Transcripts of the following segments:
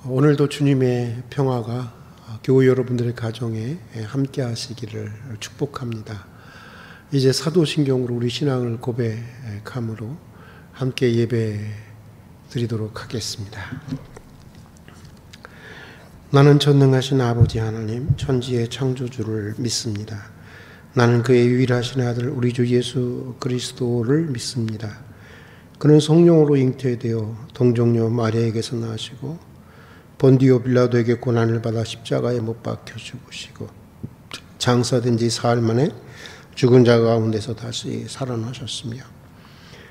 오늘도 주님의 평화가 교회 여러분들의 가정에 함께 하시기를 축복합니다. 이제 사도신경으로 우리 신앙을 고백함으로 함께 예배 드리도록 하겠습니다. 나는 전능하신 아버지 하나님, 천지의 창조주를 믿습니다. 나는 그의 유일하신 아들 우리 주 예수 그리스도를 믿습니다. 그는 성령으로 잉태되어 동정녀 마리아에게서 나시고 본디오 빌라도에게 고난을 받아 십자가에 못 박혀 죽으시고 장사된 지 사흘 만에 죽은 자 가운데서 다시 살아나셨으며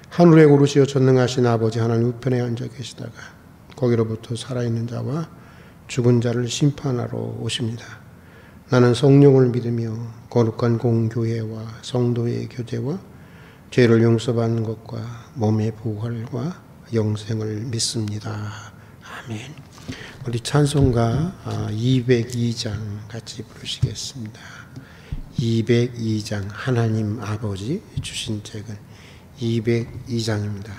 하늘에 오르시어 전능하신 아버지 하나님 우편에 앉아 계시다가 거기로부터 살아있는 자와 죽은 자를 심판하러 오십니다. 나는 성령을 믿으며 거룩한 공교회와 성도의 교제와 죄를 용서받는 것과 몸의 부활과 영생을 믿습니다. 아멘. 우리 찬송가 202장 같이 부르시겠습니다. 202장 하나님 아버지 주신 책은 202장입니다.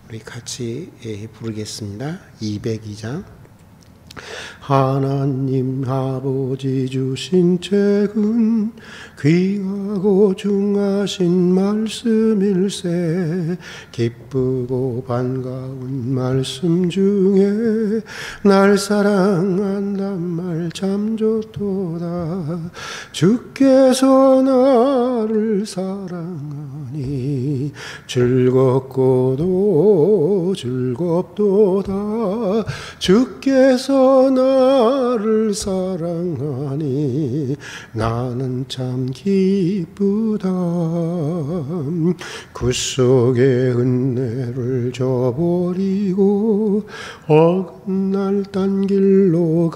우리 같이 부르겠습니다. 202장 하나님 아버지 주신 책은 귀하고 중하신 말씀일세 기쁘고 반가운 말씀 중에 날 사랑한단 말 참 좋도다. 주께서 나를 사랑하니 즐겁고도 즐겁도다. 주께서 나를 사랑하니 나는 참 기쁘다. 구속의 은혜를 저버리고 어긋날 딴 길로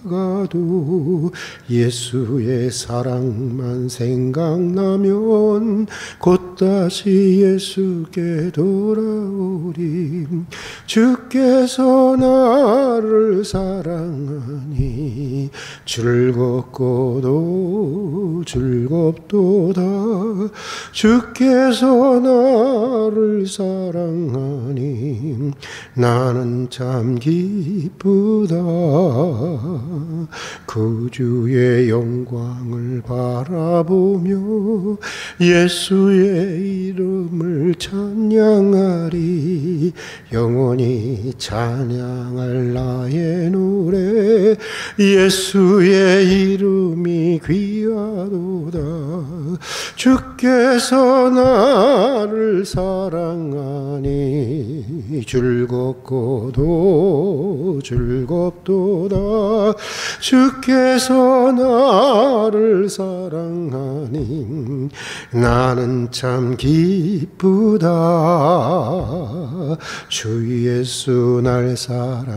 가다가도 예수의 사랑만 생각나면 곧 다시 예수께 돌아오리. 주께서 나를 사랑하니 즐겁고도 즐겁도다. 주께서 나를 사랑하니 나는 참 기쁘다. 구주의 영광을 바라보며 예수의 이름을 찬양하리. 영원히 찬양할 나의 노래 예수의 이름이 귀하도다. 주께서 나를 사랑하니 즐겁고도 즐겁도다. 주께서 나를 사랑하니 나는 참 기쁘다. 주 예수 날 사랑하시오니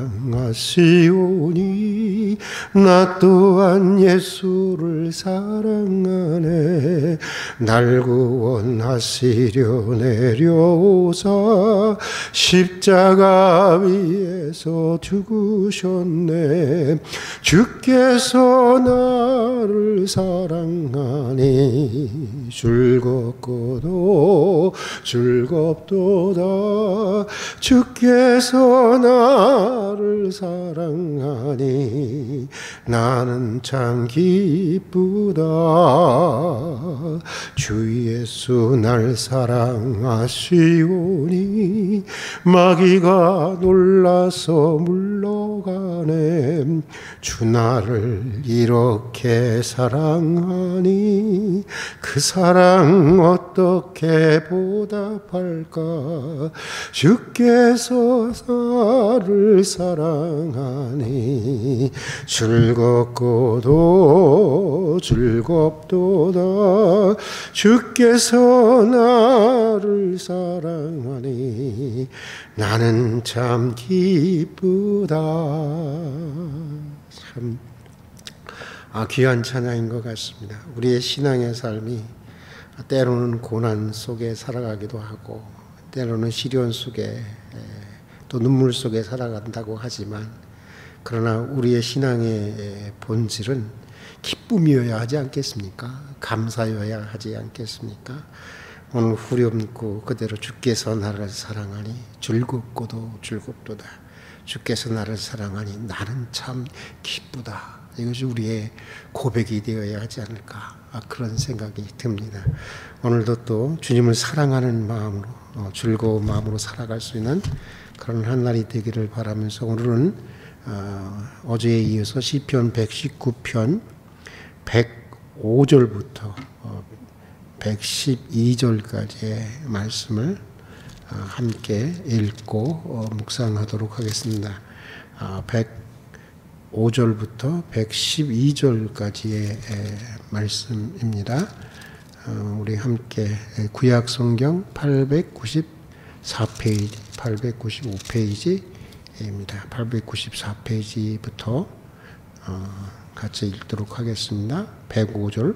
나 또한 예수를 사랑하네. 날 구원하시려 내려오사 십자가 위에서 죽으셨네. 주께서 나를 사랑하니 즐겁고도 즐겁도다. 주께서 나를 사랑하니 나는 참 기쁘다. 주 예수 날 사랑하시오니 마귀가 놀라서 물러가네. 주 나를 이렇게 사랑하니 그 사랑 어떻게 보답할까. 주께서 나를 사랑하니 즐겁고도 즐겁도다. 주께서 나를 사랑하니 나는 참 기쁘다. 참 귀한 찬양인 것 같습니다. 우리의 신앙의 삶이 때로는 고난 속에 살아가기도 하고 때로는 시련 속에 또 눈물 속에 살아간다고 하지만 그러나 우리의 신앙의 본질은 기쁨이어야 하지 않겠습니까? 감사여야 하지 않겠습니까? 오늘 후렴구 그대로 주께서 나를 사랑하니 즐겁고도 즐겁도다. 주께서 나를 사랑하니 나는 참 기쁘다. 이것이 우리의 고백이 되어야 하지 않을까, 그런 생각이 듭니다. 오늘도 또 주님을 사랑하는 마음으로, 즐거운 마음으로 살아갈 수 있는 그런 한 날이 되기를 바라면서, 오늘은 어제에 이어서 시편 119편 105절부터 112절까지의 말씀을 함께 읽고 묵상하도록 하겠습니다. 105절부터 112절까지의 말씀입니다. 우리 함께 구약 성경 894페이지, 895페이지입니다. 894페이지부터 같이 읽도록 하겠습니다. 105절.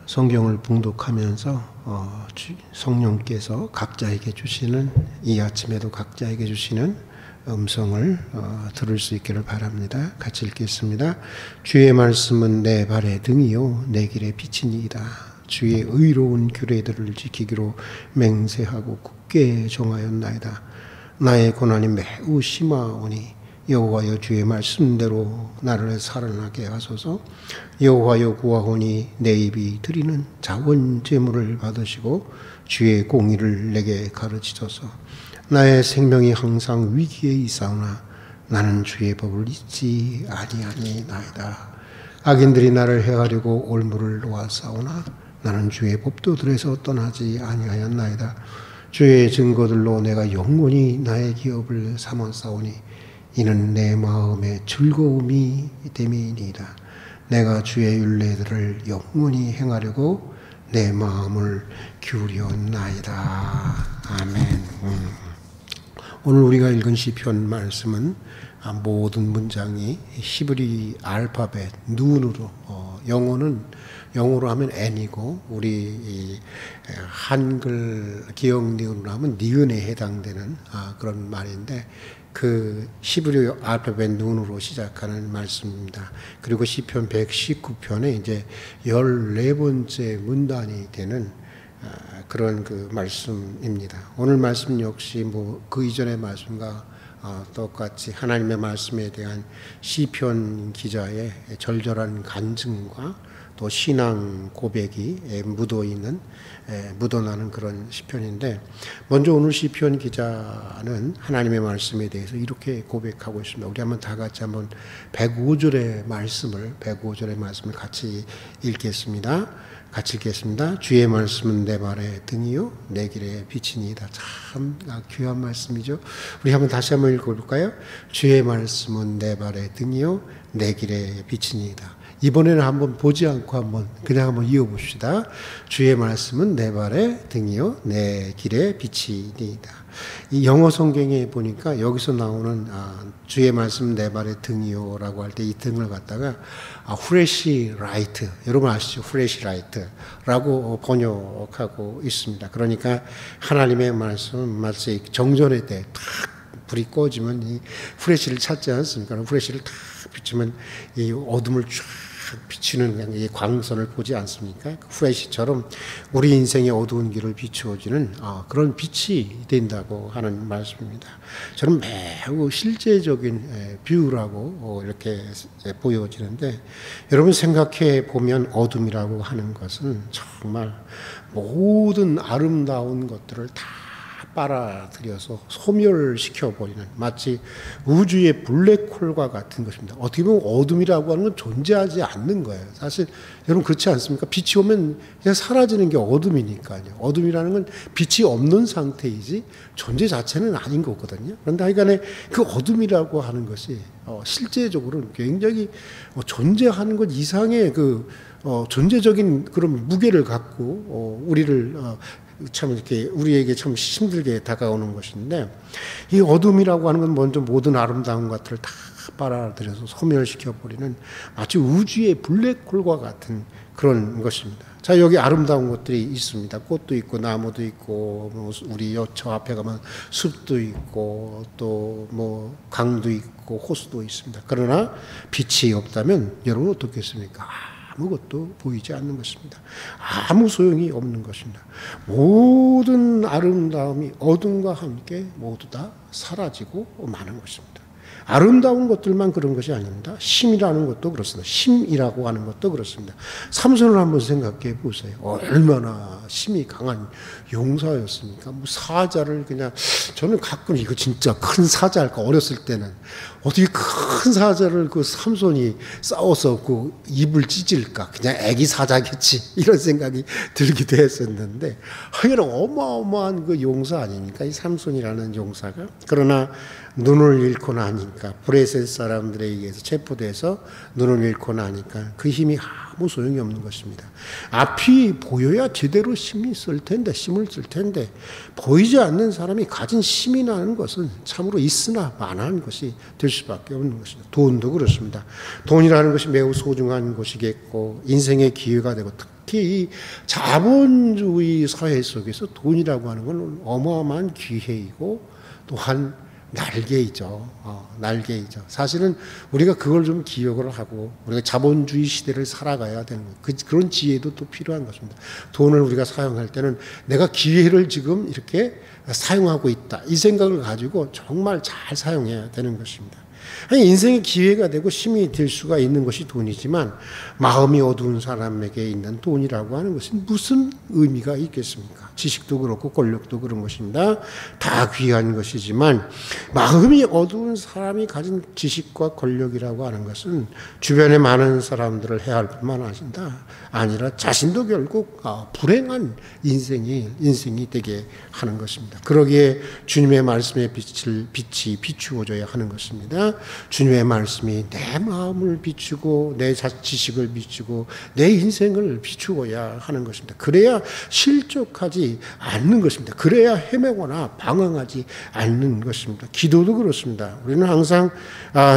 성경을 봉독하면서 성령께서 각자에게 주시는, 이 아침에도 각자에게 주시는 음성을 들을 수 있기를 바랍니다. 같이 읽겠습니다. 주의 말씀은 내 발의 등이요 내 길의 빛이니이다. 주의 의로운 규례들을 지키기로 맹세하고 굳게 정하였나이다. 나의 고난이 매우 심하오니 여호와여 주의 말씀대로 나를 살아나게 하소서. 여호와여 구하오니 내 입이 드리는 자원 제물을 받으시고 주의 공의를 내게 가르치소서. 나의 생명이 항상 위기에 있사오나 나는 주의 법을 잊지 아니하니이다. 악인들이 나를 해하려고 올무를 놓았사오나 나는 주의 법도들에서 떠나지 아니하였나이다. 주의 증거들로 내가 영원히 나의 기업을 삼았사오니 이는 내 마음의 즐거움이 됨이니이다. 내가 주의 율례들을 영원히 행하려고 내 마음을 기울였나이다. 아멘. 오늘 우리가 읽은 시편 말씀은 모든 문장이 히브리 알파벳 눈으로, 영어로 하면 N이고 우리 한글 기역 니은으로 하면 니은에 해당되는 그런 말인데, 그 히브리 알파벳 눈으로 시작하는 말씀입니다. 그리고 시편 119편에 이제 14번째 문단이 되는 그런 그 말씀입니다. 오늘 말씀 역시 그 이전의 말씀과 똑같이 하나님의 말씀에 대한 시편 기자의 절절한 간증과 또 신앙 고백이 묻어나는 그런 시편인데, 먼저 오늘 시편 기자는 하나님의 말씀에 대해서 이렇게 고백하고 있습니다. 우리 한번 다 같이 한번 105절의 말씀을 같이 읽겠습니다. 같이 읽겠습니다. 주의 말씀은 내 발의 등이요 내 길의 빛이니이다. 참 귀한 말씀이죠. 우리 한번 다시 한번 읽어볼까요? 주의 말씀은 내 발의 등이요 내 길의 빛이니이다. 이번에는 한번 보지 않고 그냥 한번 이어봅시다. 주의 말씀은 내 발의 등이요 내 길의 빛이니이다. 이 영어 성경에 보니까 여기서 나오는 주의 말씀 내 발의 등이요라고 할 때 이 등을 갖다가 후레시 라이트, 여러분 아시죠? 후레시 라이트라고 번역하고 있습니다. 그러니까 하나님의 말씀 마치 정전의 때 탁 불이 꺼지면 이 후레시를 찾지 않습니까? 후레시를 탁 비추면 이 어둠을 쫙 비추는 이 광선을 보지 않습니까? 후레시처럼 우리 인생의 어두운 길을 비추어주는 그런 빛이 된다고 하는 말씀입니다. 저는 매우 실제적인 뷰라고 이렇게 보여지는데, 여러분 생각해 보면 어둠이라고 하는 것은 정말 모든 아름다운 것들을 다 빨아들여서 소멸시켜버리는, 마치 우주의 블랙홀과 같은 것입니다. 어떻게 보면 어둠이라고 하는 건 존재하지 않는 거예요. 사실 여러분 그렇지 않습니까? 빛이 오면 그냥 사라지는 게 어둠이니까요. 어둠이라는 건 빛이 없는 상태이지 존재 자체는 아닌 거거든요. 그런데 하여간에 그 어둠이라고 하는 것이 실제적으로 굉장히 존재하는 것 이상의 존재적인 그런 무게를 갖고 우리를 참 이렇게 우리에게 참 힘들게 다가오는 것인데, 이 어둠이라고 하는 건 먼저 모든 아름다운 것들을 다 빨아들여서 소멸시켜버리는 마치 우주의 블랙홀과 같은 그런 것입니다. 자, 여기 아름다운 것들이 있습니다. 꽃도 있고 나무도 있고 우리 저 앞에 가면 숲도 있고 또 강도 있고 호수도 있습니다. 그러나 빛이 없다면 여러분 어떻겠습니까? 아무것도 보이지 않는 것입니다. 아무 소용이 없는 것입니다. 모든 아름다움이 어둠과 함께 모두 다 사라지고 마는 것입니다. 아름다운 것들만 그런 것이 아닙니다. 힘이라는 것도 그렇습니다. 힘이라고 하는 것도 그렇습니다. 삼손을 한번 생각해 보세요. 얼마나 힘이 강한 용사였습니까? 뭐 사자를 그냥, 저는 가끔 이거 진짜 큰 사자일까? 어렸을 때는 어떻게 큰 사자를 그 삼손이 싸워서 그 입을 찢을까? 그냥 애기 사자겠지. 이런 생각이 들기도 했었는데, 하여간 어마어마한 그 용사 아닙니까? 이 삼손이라는 용사가. 그러나 눈을 잃고 나니까, 브레셋 사람들에 의해서 체포돼서 눈을 잃고 나니까 그 힘이 아무 소용이 없는 것입니다. 앞이 보여야 제대로 힘을 쓸 텐데 보이지 않는 사람이 가진 힘이라는 것은 참으로 있으나 마나한 것이 될 수밖에 없는 것입니다. 돈도 그렇습니다. 돈이라는 것이 매우 소중한 것이겠고 인생의 기회가 되고, 특히 이 자본주의 사회 속에서 돈이라고 하는 건 어마어마한 기회이고 또한 날개이죠. 날개이죠. 사실은 우리가 그걸 좀 기억을 하고 우리가 자본주의 시대를 살아가야 되는 거예요. 그런 지혜도 또 필요한 것입니다. 돈을 우리가 사용할 때는 내가 기회를 지금 이렇게 사용하고 있다, 이 생각을 가지고 정말 잘 사용해야 되는 것입니다. 인생의 기회가 되고 힘이 될 수가 있는 것이 돈이지만 마음이 어두운 사람에게 있는 돈이라고 하는 것은 무슨 의미가 있겠습니까? 지식도 그렇고 권력도 그런 것입니다. 다 귀한 것이지만 마음이 어두운 사람이 가진 지식과 권력이라고 하는 것은 주변에 많은 사람들을 해할 뿐만 아니라 자신도 결국 불행한 인생이 되게 하는 것입니다. 그러기에 주님의 말씀의 빛이 비추어져야 하는 것입니다. 주님의 말씀이 내 마음을 비추고 내 지식을 비추고 내 인생을 비추어야 하는 것입니다. 그래야 실족하지 않는 것입니다. 그래야 헤매거나 방황하지 않는 것입니다. 기도도 그렇습니다. 우리는 항상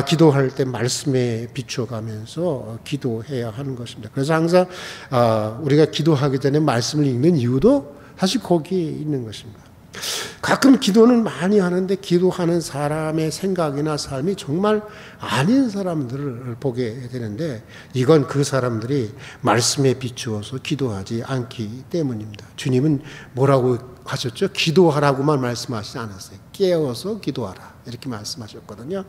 기도할 때 말씀에 비추어가면서 기도해야 하는 것입니다. 그래서 항상 우리가 기도하기 전에 말씀을 읽는 이유도 사실 거기에 있는 것입니다. 가끔 기도는 많이 하는데 기도하는 사람의 생각이나 삶이 정말 아닌 사람들을 보게 되는데, 이건 그 사람들이 말씀에 비추어서 기도하지 않기 때문입니다. 주님은 뭐라고 하셨죠? 기도하라고만 말씀하시지 않았어요. 깨어서 기도하라, 이렇게 말씀하셨거든요.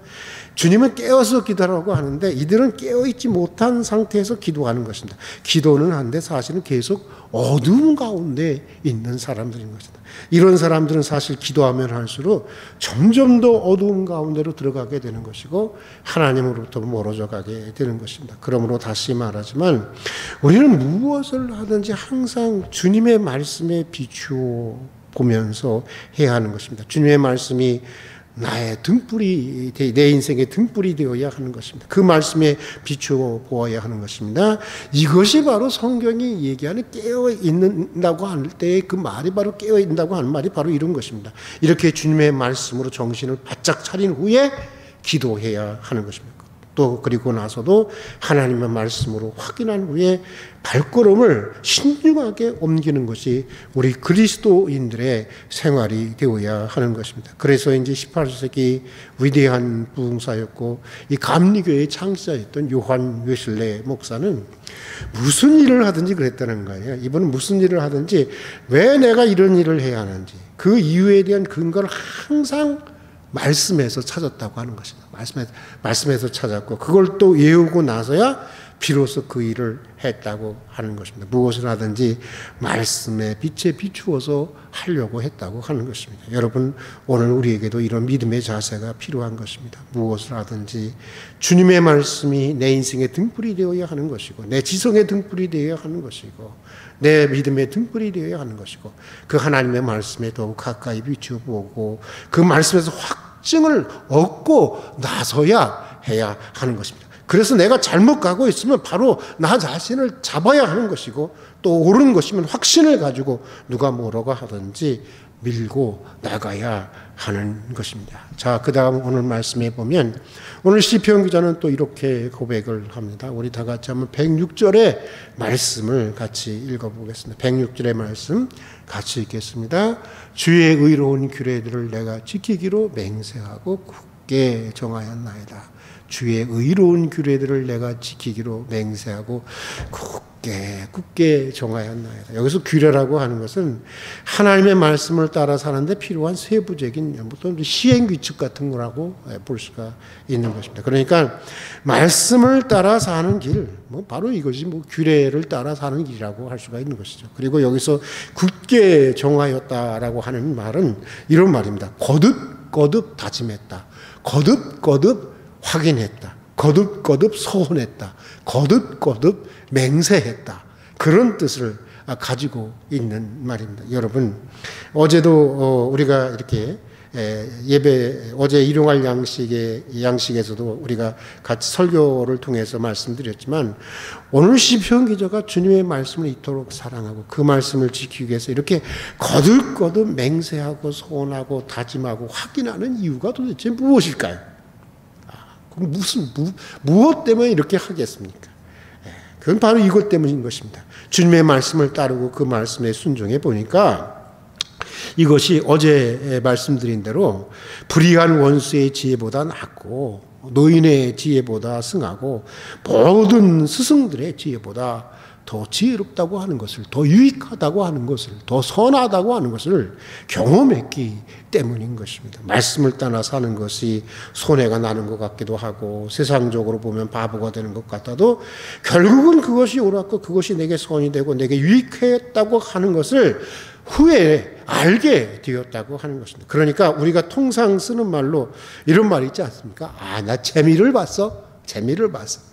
주님은 깨어서 기도하라고 하는데 이들은 깨어있지 못한 상태에서 기도하는 것입니다. 기도는 한데 사실은 계속 어두운 가운데 있는 사람들인 것입니다. 이런 사람들은 사실 기도하면 할수록 점점 더 어두운 가운데로 들어가게 되는 것이고 하나님으로부터 멀어져 가게 되는 것입니다. 그러므로 다시 말하지만 우리는 무엇을 하든지 항상 주님의 말씀에 비추어 보면서 해야 하는 것입니다. 주님의 말씀이 나의 등불이, 내 인생의 등불이 되어야 하는 것입니다. 그 말씀에 비추어 보아야 하는 것입니다. 이것이 바로 성경이 얘기하는 깨어있는다고 할 때 그 말이 바로 깨어있는다고 하는 말이 바로 이런 것입니다. 이렇게 주님의 말씀으로 정신을 바짝 차린 후에 기도해야 하는 것입니다. 또 그리고 나서도 하나님의 말씀으로 확인한 후에 발걸음을 신중하게 옮기는 것이 우리 그리스도인들의 생활이 되어야 하는 것입니다. 그래서 이제 18세기 위대한 부흥사였고 이 감리교의 창시자였던 요한 웨슬레 목사는 무슨 일을 하든지 그랬다는 거예요. 이분은 무슨 일을 하든지 왜 내가 이런 일을 해야 하는지 그 이유에 대한 근거를 항상 말씀에서 찾았다고 하는 것입니다. 말씀에서 찾았고 그걸 또 외우고 나서야 비로소 그 일을 했다고 하는 것입니다. 무엇을 하든지 말씀의 빛에 비추어서 하려고 했다고 하는 것입니다. 여러분, 오늘 우리에게도 이런 믿음의 자세가 필요한 것입니다. 무엇을 하든지 주님의 말씀이 내 인생의 등불이 되어야 하는 것이고 내 지성의 등불이 되어야 하는 것이고 내 믿음의 등불이 되어야 하는 것이고 그 하나님의 말씀에 더욱 가까이 비추어보고 그 말씀에서 확증을 얻고 나서야 해야 하는 것입니다. 그래서 내가 잘못 가고 있으면 바로 나 자신을 잡아야 하는 것이고 또 옳은 것이면 확신을 가지고 누가 뭐라고 하든지 밀고 나가야 하는 것입니다. 자, 그 다음 오늘 말씀에 보면 오늘 시편 기자는 또 이렇게 고백을 합니다. 우리 다 같이 한번 106절의 말씀을 같이 읽어보겠습니다. 106절의 말씀 같이 읽겠습니다. 주의 의로운 규례들을 내가 지키기로 맹세하고 굳게 정하였나이다. 주의 의로운 규례들을 내가 지키기로 맹세하고 굳게 정하였나이다. 여기서 규례라고 하는 것은 하나님의 말씀을 따라 사는데 필요한 세부적인 어떤 시행 규칙 같은 거라고 볼 수가 있는 것입니다. 그러니까 말씀을 따라 사는 길, 바로 이것이 규례를 따라 사는 길이라고 할 수가 있는 것이죠. 그리고 여기서 굳게 정하였다라고 하는 말은 이런 말입니다. 거듭 다짐했다. 거듭 확인했다. 거듭 소원했다. 거듭 맹세했다. 그런 뜻을 가지고 있는 말입니다. 여러분, 어제도 우리가 이렇게 예배, 어제 일용할 양식에서도 우리가 같이 설교를 통해서 말씀드렸지만, 오늘 시편 기자가 주님의 말씀을 이토록 사랑하고 그 말씀을 지키기 위해서 이렇게 거듭 맹세하고 소원하고 다짐하고 확인하는 이유가 도대체 무엇일까요? 그럼 무엇 때문에 이렇게 하겠습니까? 그건 바로 이것 때문인 것입니다. 주님의 말씀을 따르고 그 말씀에 순종해 보니까 이것이 어제 말씀드린 대로 불의한 원수의 지혜보다 낫고 노인의 지혜보다 승하고 모든 스승들의 지혜보다 더 지혜롭다고 하는 것을, 더 유익하다고 하는 것을, 더 선하다고 하는 것을 경험했기 때문인 것입니다. 말씀을 따라 사는 것이 손해가 나는 것 같기도 하고 세상적으로 보면 바보가 되는 것 같아도 결국은 그것이 옳았고 그것이 내게 선이 되고 내게 유익했다고 하는 것을 후에 알게 되었다고 하는 것입니다. 그러니까 우리가 통상 쓰는 말로 이런 말이 있지 않습니까? 나 재미를 봤어.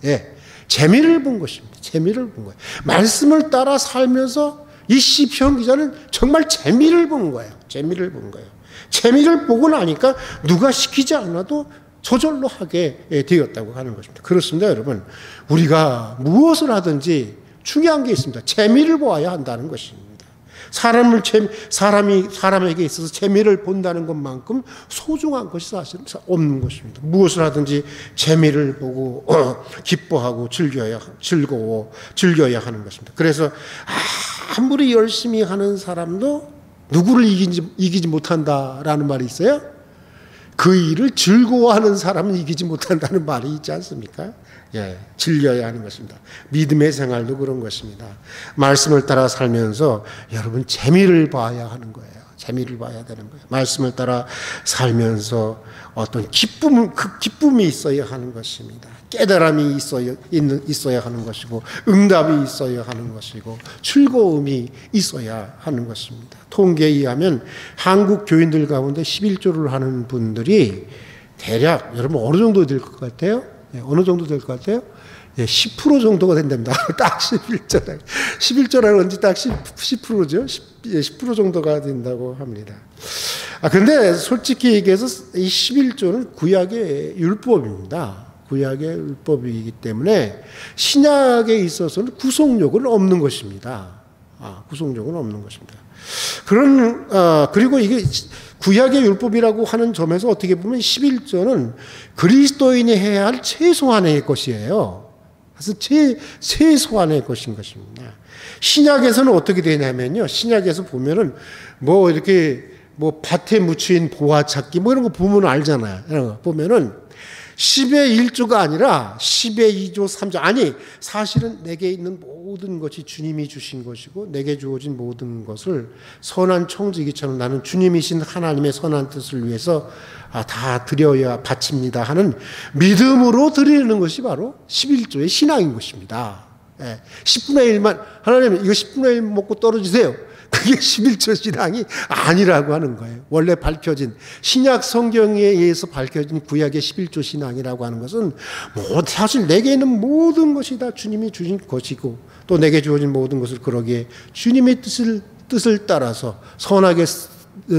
예. 재미를 본 것입니다. 재미를 본 거예요. 말씀을 따라 살면서 이 시편 기자는 정말 재미를 본 거예요. 재미를 보고 나니까 누가 시키지 않아도 저절로 하게 되었다고 하는 것입니다. 그렇습니다, 여러분. 우리가 무엇을 하든지 중요한 게 있습니다. 재미를 보아야 한다는 것입니다. 사람에게 있어서 재미를 본다는 것만큼 소중한 것이 사실은 없는 것입니다. 무엇을 하든지 재미를 보고 기뻐하고 즐겨야 하는 것입니다. 그래서 아무리 열심히 하는 사람도 누구를 이기지 못한다라는 말이 있어요. 그 일을 즐거워하는 사람은 이기지 못한다는 말이 있지 않습니까? 예, 즐겨야 하는 것입니다. 믿음의 생활도 그런 것입니다. 말씀을 따라 살면서 여러분 재미를 봐야 하는 거예요. 재미를 봐야 되는 거예요. 말씀을 따라 살면서 어떤 기쁨이 있어야 하는 것입니다. 깨달음이 있어야 하는 것이고 응답이 있어야 하는 것이고 즐거움이 있어야 하는 것입니다. 통계에 의하면 한국 교인들 가운데 11조를 하는 분들이 대략 여러분 어느 정도 될 것 같아요? 어느 정도 될 것 같아요? 10% 정도가 된답니다. 딱 11조라. 11조라는 건지 딱 10%죠. 10% 정도가 된다고 합니다. 근데 솔직히 얘기해서 이 11조는 구약의 율법입니다. 구약의 율법이기 때문에 신약에 있어서는 구속력은 없는 것입니다. 구속력은 없는 것입니다. 그리고 이게 구약의 율법이라고 하는 점에서 어떻게 보면 11조는 그리스도인이 해야 할 최소한의 것이에요. 그래서 최소한의 것인 것입니다. 신약에서는 어떻게 되냐면요. 신약에서 보면은 이렇게 밭에 묻힌 보화 찾기 이런 거 보면 알잖아요. 이런 거 보면은 10의 1조가 아니라 10의 2조, 3조. 아니, 사실은 내게 있는 모든 것이 주님이 주신 것이고 내게 주어진 모든 것을 선한 청지기처럼 나는 주님이신 하나님의 선한 뜻을 위해서 다 드려야 바칩니다 하는 믿음으로 드리는 것이 바로 11조의 신앙인 것입니다. 10분의 1만, 하나님 이거 10분의 1 먹고 떨어지세요. 그게 11조 신앙이 아니라고 하는 거예요. 원래 밝혀진 신약 성경에 의해서 밝혀진 구약의 11조 신앙이라고 하는 것은 사실 내게 있는 모든 것이 다 주님이 주신 것이고 또 내게 주어진 모든 것을 그러기에 주님의 뜻을 따라서 선하게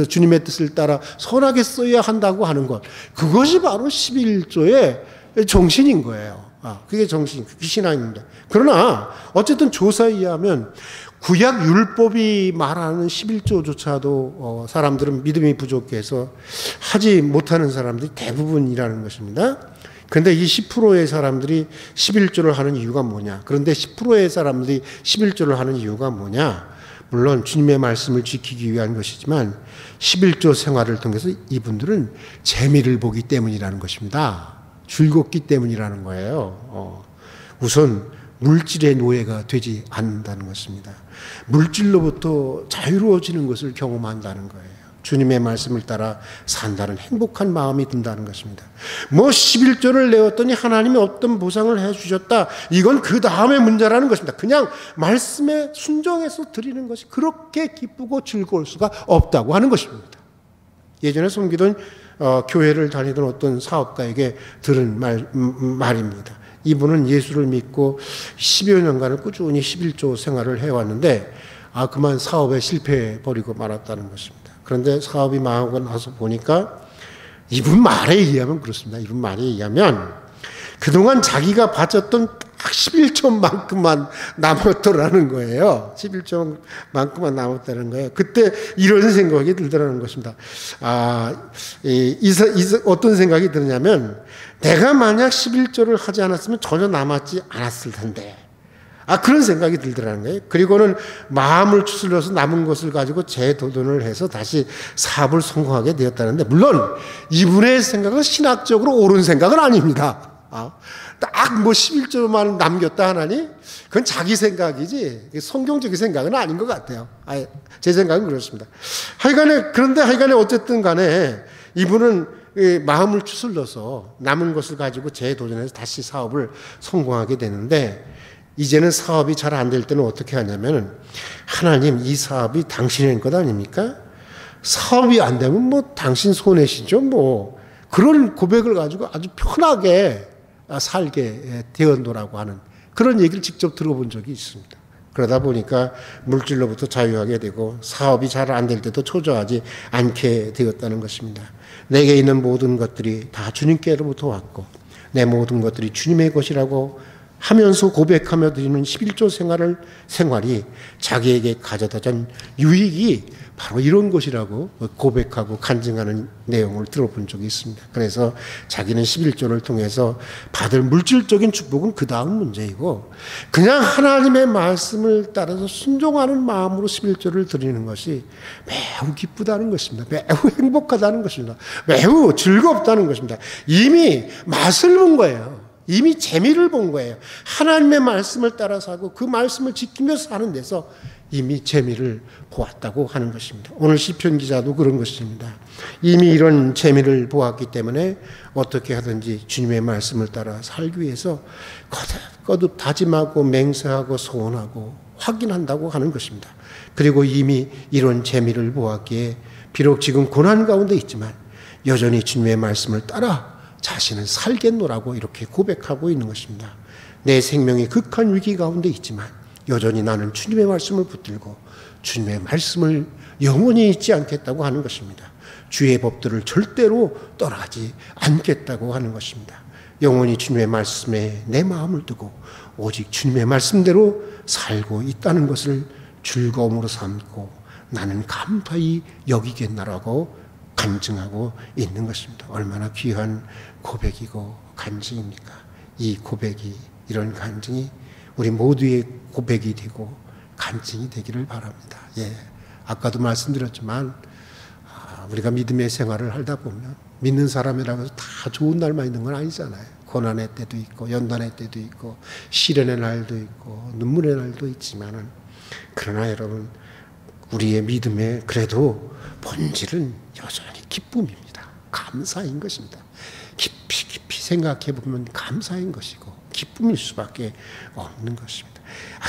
주님의 뜻을 따라 선하게 써야 한다고 하는 것, 그것이 바로 11조의 정신인 거예요. 그게 정신, 그게 신앙입니다. 그러나 어쨌든 조사에 의하면 구약 율법이 말하는 11조조차도 사람들은 믿음이 부족해서 하지 못하는 사람들이 대부분이라는 것입니다. 그런데 이 10%의 사람들이 11조를 하는 이유가 뭐냐? 그런데 10%의 사람들이 11조를 하는 이유가 뭐냐? 물론 주님의 말씀을 지키기 위한 것이지만 11조 생활을 통해서 이분들은 재미를 보기 때문이라는 것입니다. 즐겁기 때문이라는 거예요. 우선 물질의 노예가 되지 않는다는 것입니다. 물질로부터 자유로워지는 것을 경험한다는 거예요. 주님의 말씀을 따라 산다는 행복한 마음이 든다는 것입니다. 11조를 내었더니 하나님이 어떤 보상을 해주셨다. 이건 그 다음의 문제라는 것입니다. 그냥 말씀에 순종해서 드리는 것이 그렇게 기쁘고 즐거울 수가 없다고 하는 것입니다. 예전에 섬기던 교회를 다니던 어떤 사업가에게 들은 말입니다. 이분은 예수를 믿고 10여 년간을 꾸준히 11조 생활을 해왔는데 그만 사업에 실패해버리고 말았다는 것입니다. 그런데 사업이 망하고 나서 보니까 이분 말에 의하면 그렇습니다. 이분 말에 의하면 그동안 자기가 바쳤던 딱 11조만큼만 남았더라는 거예요. 11조만큼만 남았다는 거예요. 그때 이런 생각이 들더라는 것입니다. 어떤 생각이 드냐면 내가 만약 11조를 하지 않았으면 전혀 남았지 않았을 텐데 그런 생각이 들더라는 거예요. 그리고는 마음을 추스려서 남은 것을 가지고 재도전을 해서 다시 사업을 성공하게 되었다는데 물론 이분의 생각은 신학적으로 옳은 생각은 아닙니다. 딱 11조만 남겼다 하나니 그건 자기 생각이지 성경적인 생각은 아닌 것 같아요. 제 생각은 그렇습니다. 그런데 어쨌든 간에 이분은 마음을 추슬러서 남은 것을 가지고 재도전해서 다시 사업을 성공하게 되는데 이제는 사업이 잘 안 될 때는 어떻게 하냐면 하나님 이 사업이 당신의 것 아닙니까? 사업이 안 되면 당신 손해시죠. 그런 고백을 가지고 아주 편하게 살게 되었노라고 하는 그런 얘기를 직접 들어본 적이 있습니다. 그러다 보니까 물질로부터 자유하게 되고 사업이 잘 안 될 때도 초조하지 않게 되었다는 것입니다. 내게 있는 모든 것들이 다 주님께로부터 왔고 내 모든 것들이 주님의 것이라고 하면서 고백하며 드리는 11조 생활이 자기에게 가져다 준 유익이 바로 이런 것이라고 고백하고 간증하는 내용을 들어본 적이 있습니다. 그래서 자기는 11조를 통해서 받을 물질적인 축복은 그 다음 문제이고 그냥 하나님의 말씀을 따라서 순종하는 마음으로 11조를 드리는 것이 매우 기쁘다는 것입니다. 매우 행복하다는 것입니다. 매우 즐겁다는 것입니다. 이미 맛을 본 거예요. 이미 재미를 본 거예요. 하나님의 말씀을 따라 사고 그 말씀을 지키며 사는 데서 이미 재미를 보았다고 하는 것입니다. 오늘 시편 기자도 그런 것입니다. 이미 이런 재미를 보았기 때문에 어떻게 하든지 주님의 말씀을 따라 살기 위해서 거듭 다짐하고 맹세하고 소원하고 확인한다고 하는 것입니다. 그리고 이미 이런 재미를 보았기에 비록 지금 고난 가운데 있지만 여전히 주님의 말씀을 따라 자신은 살겠노라고 이렇게 고백하고 있는 것입니다. 내 생명이 극한 위기 가운데 있지만 여전히 나는 주님의 말씀을 붙들고 주님의 말씀을 영원히 잊지 않겠다고 하는 것입니다. 주의 법들을 절대로 떠나지 않겠다고 하는 것입니다. 영원히 주님의 말씀에 내 마음을 두고 오직 주님의 말씀대로 살고 있다는 것을 즐거움으로 삼고 나는 감사히 여기겠나라고 간증하고 있는 것입니다. 얼마나 귀한 고백이고 간증입니까? 이 고백이 이런 간증이 우리 모두의 고백이 되고 간증이 되기를 바랍니다. 아까도 말씀드렸지만 우리가 믿음의 생활을 하다 보면 믿는 사람이라고 해서 다 좋은 날만 있는 건 아니잖아요. 고난의 때도 있고 연단의 때도 있고 시련의 날도 있고 눈물의 날도 있지만은 그러나 여러분 우리의 믿음에 그래도 본질은 여전히 기쁨입니다. 감사인 것입니다. 깊이 생각해 보면 감사인 것이고 기쁨일 수밖에 없는 것입니다.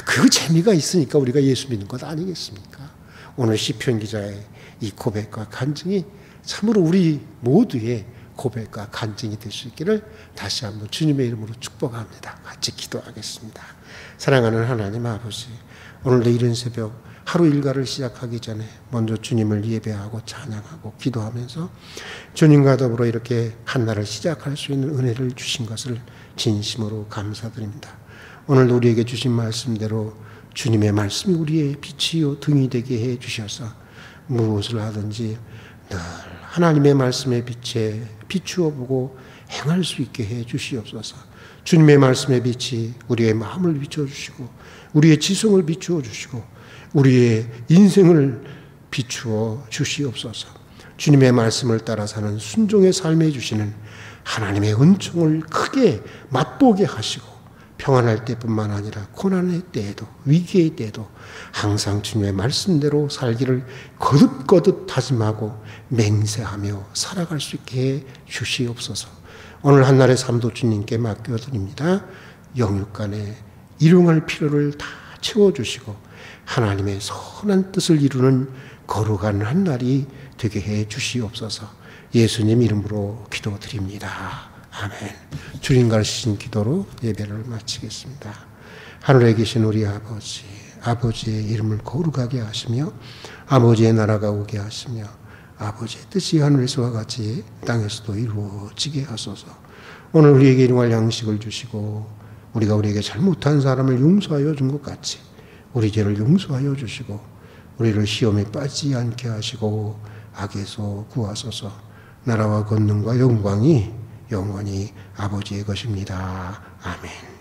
그 재미가 있으니까 우리가 예수 믿는 것 아니겠습니까? 오늘 시편 기자의 이 고백과 간증이 참으로 우리 모두의 고백과 간증이 될 수 있기를 다시 한번 주님의 이름으로 축복합니다. 같이 기도하겠습니다. 사랑하는 하나님 아버지, 오늘도 이른 새벽 하루 일과를 시작하기 전에 먼저 주님을 예배하고 찬양하고 기도하면서 주님과 더불어 이렇게 한 날을 시작할 수 있는 은혜를 주신 것을 진심으로 감사드립니다. 오늘도 우리에게 주신 말씀대로 주님의 말씀이 우리의 빛이요 등이 되게 해 주셔서 무엇을 하든지 늘 하나님의 말씀의 빛에 비추어 보고 행할 수 있게 해 주시옵소서. 주님의 말씀의 빛이 우리의 마음을 비춰 주시고 우리의 지성을 비추어 주시고 우리의 인생을 비추어 주시옵소서. 주님의 말씀을 따라 사는 순종의 삶에 주시는 하나님의 은총을 크게 맛보게 하시고 평안할 때뿐만 아니라 고난의 때에도 위기의 때에도 항상 주님의 말씀대로 살기를 거듭거듭 다짐하고 맹세하며 살아갈 수 있게 해 주시옵소서. 오늘 한날의 삶도 주님께 맡겨드립니다. 영육간에 일용할 필요를 다 채워주시고 하나님의 선한 뜻을 이루는 거룩한 한날이 되게 해 주시옵소서. 예수님 이름으로 기도드립니다. 아멘. 주님 가르치신 기도로 예배를 마치겠습니다. 하늘에 계신 우리 아버지, 아버지의 이름을 거룩하게 하시며 아버지의 나라가 오게 하시며 아버지의 뜻이 하늘에서와 같이 땅에서도 이루어지게 하소서. 오늘 우리에게 일용할 양식을 주시고 우리가 우리에게 잘못한 사람을 용서하여 준 것 같이 우리 죄를 용서하여 주시고 우리를 시험에 빠지지 않게 하시고 악에서 구하소서. 나라와 권능과 영광이 영원히 아버지의 것입니다. 아멘.